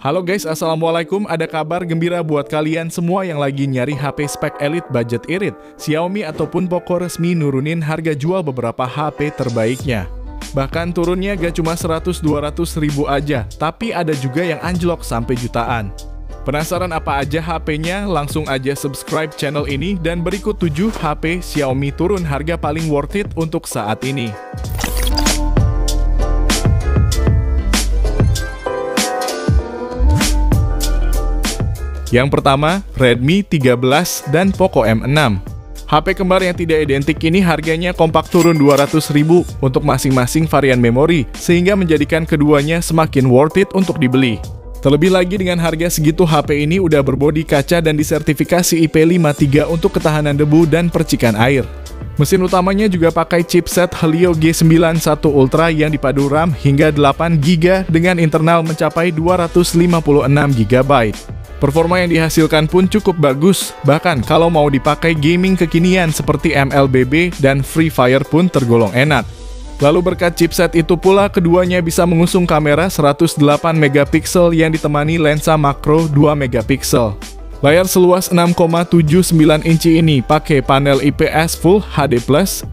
Halo guys, Assalamualaikum. Ada kabar gembira buat kalian semua yang lagi nyari HP spek elite budget irit. Xiaomi ataupun Poco resmi nurunin harga jual beberapa HP terbaiknya. Bahkan turunnya gak cuma 100-200 ribu aja, tapi ada juga yang anjlok sampai jutaan. Penasaran apa aja HP-nya? Langsung aja subscribe channel ini dan berikut 7 HP Xiaomi turun harga paling worth it untuk saat ini. Yang pertama, Redmi 13 dan Poco M6. HP kembar yang tidak identik ini harganya kompak turun 200 ribu untuk masing-masing varian memori, sehingga menjadikan keduanya semakin worth it untuk dibeli. Terlebih lagi dengan harga segitu, HP ini udah berbodi kaca dan disertifikasi IP53 untuk ketahanan debu dan percikan air. Mesin utamanya juga pakai chipset Helio G91 Ultra yang dipadu RAM hingga 8GB dengan internal mencapai 256 GB. Performa yang dihasilkan pun cukup bagus, bahkan kalau mau dipakai gaming kekinian seperti MLBB dan Free Fire pun tergolong enak. Lalu berkat chipset itu pula, keduanya bisa mengusung kamera 108 MP yang ditemani lensa makro 2 MP. Layar seluas 6,79 inci ini pakai panel IPS Full HD+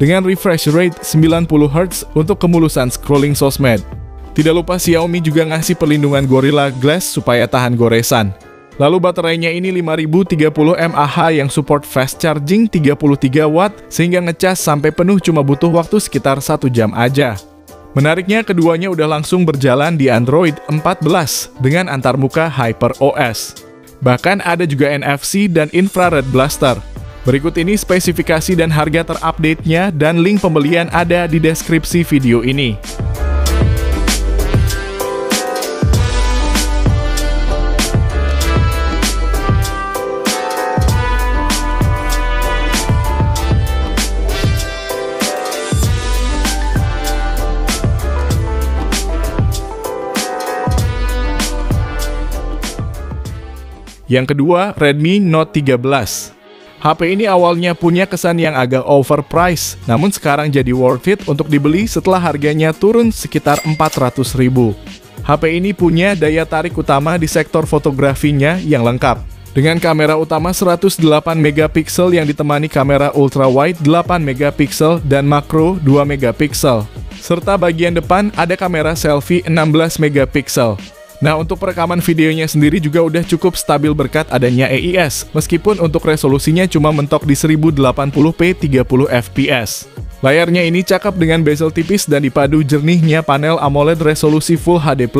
dengan refresh rate 90Hz untuk kemulusan scrolling sosmed. Tidak lupa Xiaomi juga ngasih perlindungan Gorilla Glass supaya tahan goresan. Lalu baterainya ini 5030 mAh yang support fast charging 33 watt sehingga ngecas sampai penuh cuma butuh waktu sekitar 1 jam aja. Menariknya keduanya udah langsung berjalan di Android 14 dengan antarmuka HyperOS. Bahkan ada juga NFC dan infrared blaster. Berikut ini spesifikasi dan harga terupdate-nya dan link pembelian ada di deskripsi video ini. Yang kedua, Redmi Note 13. HP ini awalnya punya kesan yang agak overpriced, namun sekarang jadi worth it untuk dibeli setelah harganya turun sekitar 400 ribu. HP ini punya daya tarik utama di sektor fotografinya yang lengkap. Dengan kamera utama 108 MP yang ditemani kamera ultrawide 8 MP dan makro 2 MP. Serta bagian depan ada kamera selfie 16 MP. Nah, untuk perekaman videonya sendiri juga udah cukup stabil berkat adanya AIS, meskipun untuk resolusinya cuma mentok di 1080p 30fps. Layarnya ini cakep dengan bezel tipis dan dipadu jernihnya panel AMOLED resolusi Full HD+,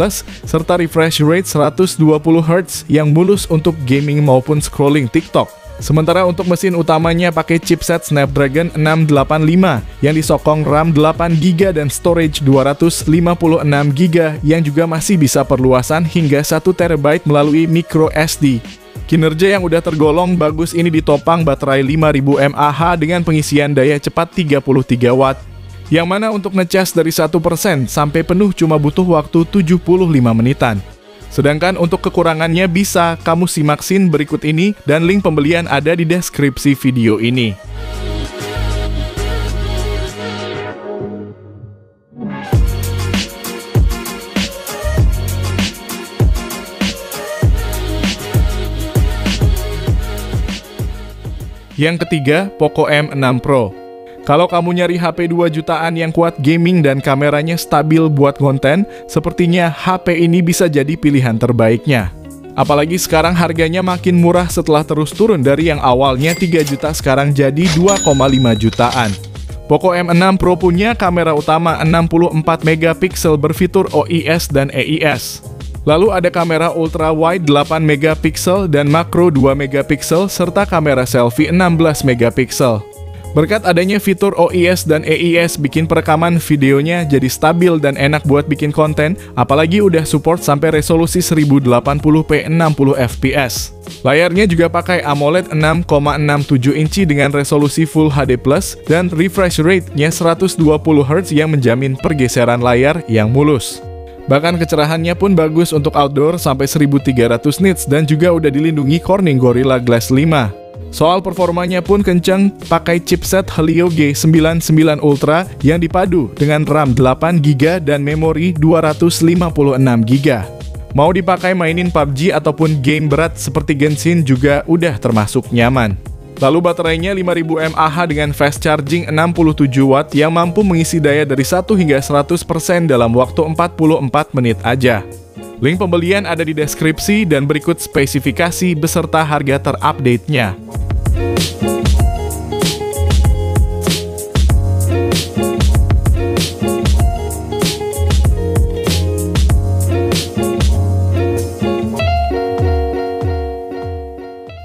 serta refresh rate 120Hz yang mulus untuk gaming maupun scrolling TikTok. Sementara untuk mesin utamanya pakai chipset Snapdragon 685 yang disokong RAM 8GB dan storage 256GB yang juga masih bisa perluasan hingga 1TB melalui micro SD. Kinerja yang udah tergolong bagus ini ditopang baterai 5000 mAh dengan pengisian daya cepat 33 watt. Yang mana untuk ngecas dari 1% sampai penuh cuma butuh waktu 75 menitan. Sedangkan untuk kekurangannya bisa kamu simak scene berikut ini dan link pembelian ada di deskripsi video ini. Yang ketiga, Poco M6 Pro. Kalau kamu nyari HP 2 jutaan yang kuat gaming dan kameranya stabil buat konten, sepertinya HP ini bisa jadi pilihan terbaiknya. Apalagi sekarang harganya makin murah setelah terus turun dari yang awalnya 3 juta sekarang jadi 2,5 jutaan. Poco M6 Pro punya kamera utama 64 MP berfitur OIS dan AIS. Lalu ada kamera ultra wide 8 MP dan makro 2 MP serta kamera selfie 16 MP. Berkat adanya fitur OIS dan AIS bikin perekaman videonya jadi stabil dan enak buat bikin konten, apalagi udah support sampai resolusi 1080p 60fps. Layarnya juga pakai AMOLED 6,67 inci dengan resolusi Full HD+, dan refresh rate-nya 120Hz yang menjamin pergeseran layar yang mulus. Bahkan kecerahannya pun bagus untuk outdoor sampai 1300 nits dan juga udah dilindungi Corning Gorilla Glass 5. Soal performanya pun kenceng, pakai chipset Helio G91 Ultra yang dipadu dengan RAM 8GB dan memori 256GB. Mau dipakai mainin PUBG ataupun game berat seperti Genshin juga udah termasuk nyaman. Lalu baterainya 5000 mAh dengan fast charging 67 Watt yang mampu mengisi daya dari 1 hingga 100% dalam waktu 44 menit aja. Link pembelian ada di deskripsi dan berikut spesifikasi beserta harga terupdate-nya.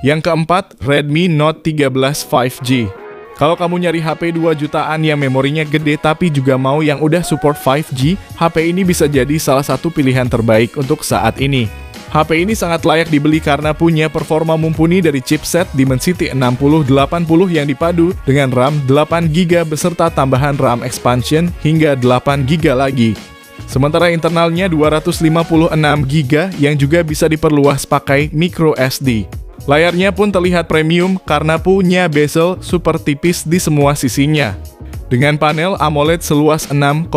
Yang keempat, Redmi Note 13 5G. Kalau kamu nyari HP 2 jutaan yang memorinya gede tapi juga mau yang udah support 5G, HP ini bisa jadi salah satu pilihan terbaik untuk saat ini. HP ini sangat layak dibeli karena punya performa mumpuni dari chipset Dimensity 6080 yang dipadu dengan RAM 8GB beserta tambahan RAM expansion hingga 8GB lagi. Sementara internalnya 256GB yang juga bisa diperluas pakai microSD. Layarnya pun terlihat premium karena punya bezel super tipis di semua sisinya. Dengan panel AMOLED seluas 6,67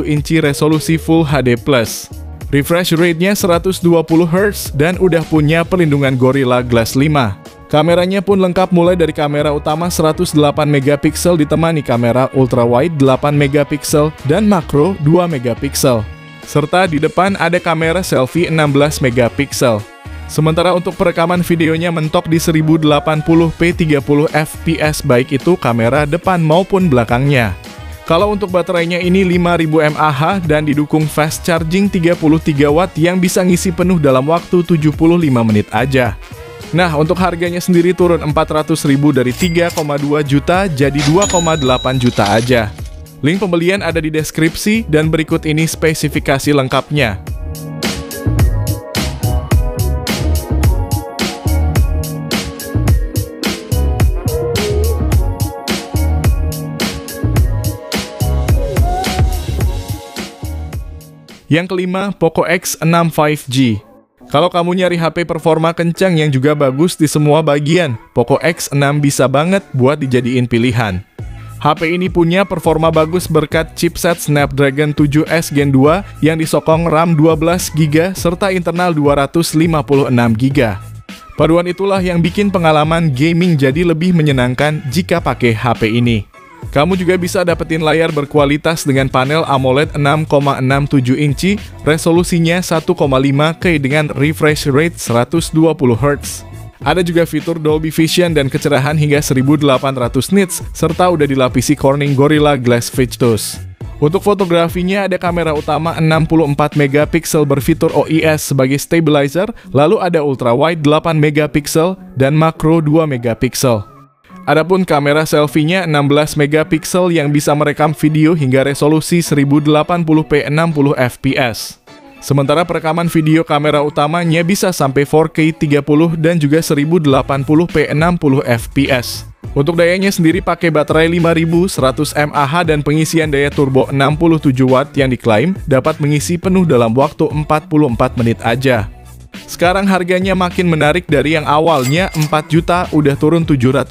inci resolusi Full HD+. Refresh rate-nya 120Hz dan udah punya perlindungan Gorilla Glass 5. Kameranya pun lengkap mulai dari kamera utama 108MP ditemani kamera ultrawide 8MP dan makro 2MP. Serta di depan ada kamera selfie 16MP. Sementara untuk perekaman videonya mentok di 1080p 30fps baik itu kamera depan maupun belakangnya. Kalau untuk baterainya ini 5000 mAh dan didukung fast charging 33 Watt yang bisa ngisi penuh dalam waktu 75 menit aja. Nah, untuk harganya sendiri turun 400.000 dari 3,2 juta jadi 2,8 juta aja. Link pembelian ada di deskripsi dan berikut ini spesifikasi lengkapnya. Yang kelima, Poco X6 5G. Kalau kamu nyari HP performa kencang yang juga bagus di semua bagian, Poco X6 bisa banget buat dijadiin pilihan. HP ini punya performa bagus berkat chipset Snapdragon 7S Gen 2 yang disokong RAM 12GB serta internal 256GB. Paduan itulah yang bikin pengalaman gaming jadi lebih menyenangkan jika pakai HP ini. Kamu juga bisa dapetin layar berkualitas dengan panel AMOLED 6,67 inci, resolusinya 1,5K dengan refresh rate 120Hz. Ada juga fitur Dolby Vision dan kecerahan hingga 1800 nits, serta udah dilapisi Corning Gorilla Glass 5. Untuk fotografinya ada kamera utama 64MP berfitur OIS sebagai stabilizer, lalu ada ultrawide 8MP dan makro 2MP. Adapun kamera selfie-nya 16MP yang bisa merekam video hingga resolusi 1080p 60fps. Sementara perekaman video kamera utamanya bisa sampai 4K 30 dan juga 1080p 60fps. Untuk dayanya sendiri pakai baterai 5100 mAh dan pengisian daya turbo 67 Watt yang diklaim dapat mengisi penuh dalam waktu 44 menit aja. Sekarang harganya makin menarik dari yang awalnya 4 juta udah turun 700.000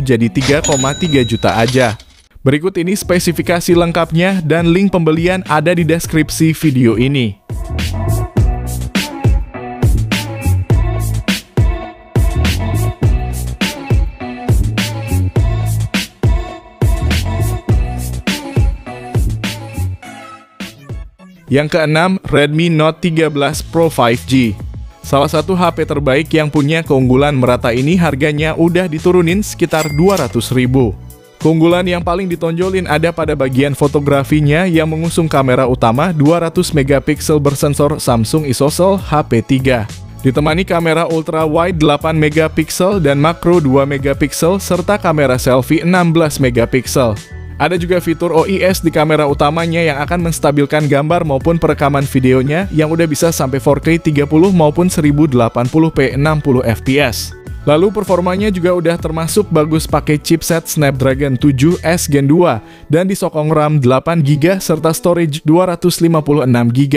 jadi 3,3 juta aja. Berikut ini spesifikasi lengkapnya dan link pembelian ada di deskripsi video ini. Yang keenam, Redmi Note 13 Pro 5G. Salah satu HP terbaik yang punya keunggulan merata ini harganya udah diturunin sekitar 200.000. Keunggulan yang paling ditonjolin ada pada bagian fotografinya yang mengusung kamera utama 200MP bersensor Samsung ISOCELL HP3. Ditemani kamera ultra wide 8MP dan makro 2MP serta kamera selfie 16MP. Ada juga fitur OIS di kamera utamanya yang akan menstabilkan gambar maupun perekaman videonya yang udah bisa sampai 4K 30 maupun 1080p 60fps. Lalu performanya juga udah termasuk bagus pakai chipset Snapdragon 7S Gen 2 dan disokong RAM 8GB serta storage 256GB.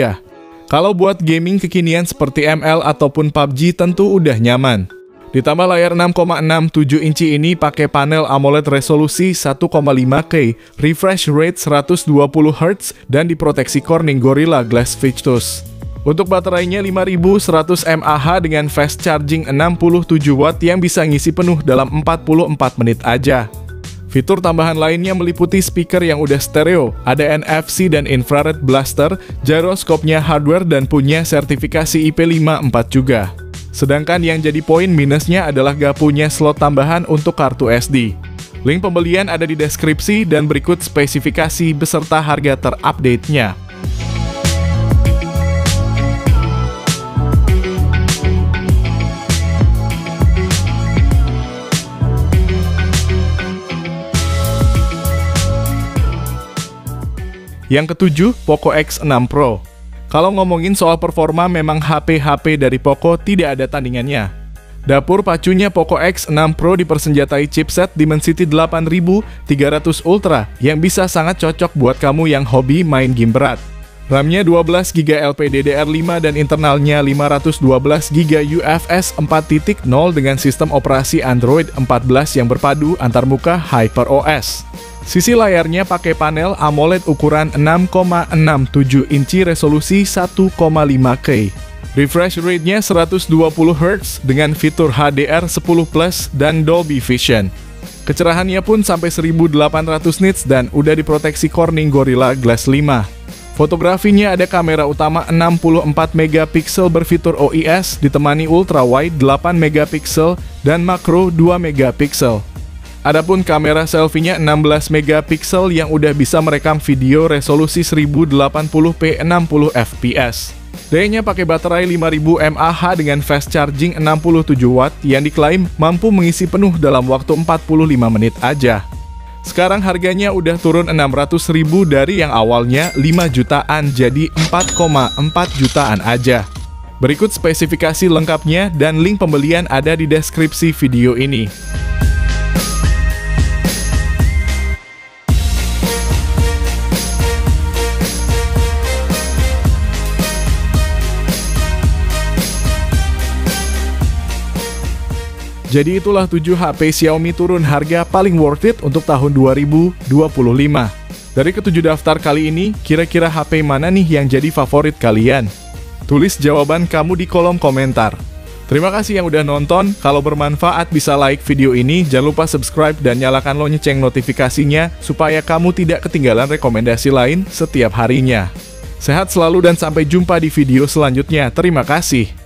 Kalau buat gaming kekinian seperti ML ataupun PUBG tentu udah nyaman. Ditambah layar 6,67 inci ini pakai panel AMOLED resolusi 1,5K, refresh rate 120Hz, dan diproteksi Corning Gorilla Glass 5. Untuk baterainya 5100 mAh dengan fast charging 67 watt yang bisa ngisi penuh dalam 44 menit aja. Fitur tambahan lainnya meliputi speaker yang udah stereo, ada NFC dan infrared blaster, gyroskopnya hardware dan punya sertifikasi IP54 juga. Sedangkan yang jadi poin minusnya adalah gak punya slot tambahan untuk kartu SD. Link pembelian ada di deskripsi dan berikut spesifikasi beserta harga terupdate-nya. Yang ketujuh, Poco X6 Pro. Kalau ngomongin soal performa, memang HP-HP dari Poco tidak ada tandingannya. Dapur pacunya Poco X6 Pro dipersenjatai chipset Dimensity 8300 Ultra yang bisa sangat cocok buat kamu yang hobi main game berat. RAM-nya 12GB LPDDR5 dan internalnya 512GB UFS 4.0 dengan sistem operasi Android 14 yang berpadu antarmuka HyperOS. Sisi layarnya pakai panel AMOLED ukuran 6,67 inci resolusi 1,5K. Refresh rate-nya 120Hz dengan fitur HDR10+ dan Dolby Vision. Kecerahannya pun sampai 1800 nits dan udah diproteksi Corning Gorilla Glass 5. Fotografinya ada kamera utama 64 megapiksel berfitur OIS ditemani ultra wide 8 megapiksel dan makro 2 megapiksel. Adapun kamera selfie-nya 16 megapiksel yang udah bisa merekam video resolusi 1080p 60 fps. Daya-nya pakai baterai 5000 mAh dengan fast charging 67 watt yang diklaim mampu mengisi penuh dalam waktu 45 menit aja. Sekarang harganya udah turun 600.000 dari yang awalnya 5 jutaan jadi 4,4 jutaan aja. Berikut spesifikasi lengkapnya dan link pembelian ada di deskripsi video ini. Jadi itulah 7 HP Xiaomi turun harga paling worth it untuk tahun 2025. Dari ketujuh daftar kali ini, kira-kira HP mana nih yang jadi favorit kalian? Tulis jawaban kamu di kolom komentar. Terima kasih yang udah nonton, kalau bermanfaat bisa like video ini, jangan lupa subscribe dan nyalakan lonceng notifikasinya supaya kamu tidak ketinggalan rekomendasi lain setiap harinya. Sehat selalu dan sampai jumpa di video selanjutnya. Terima kasih.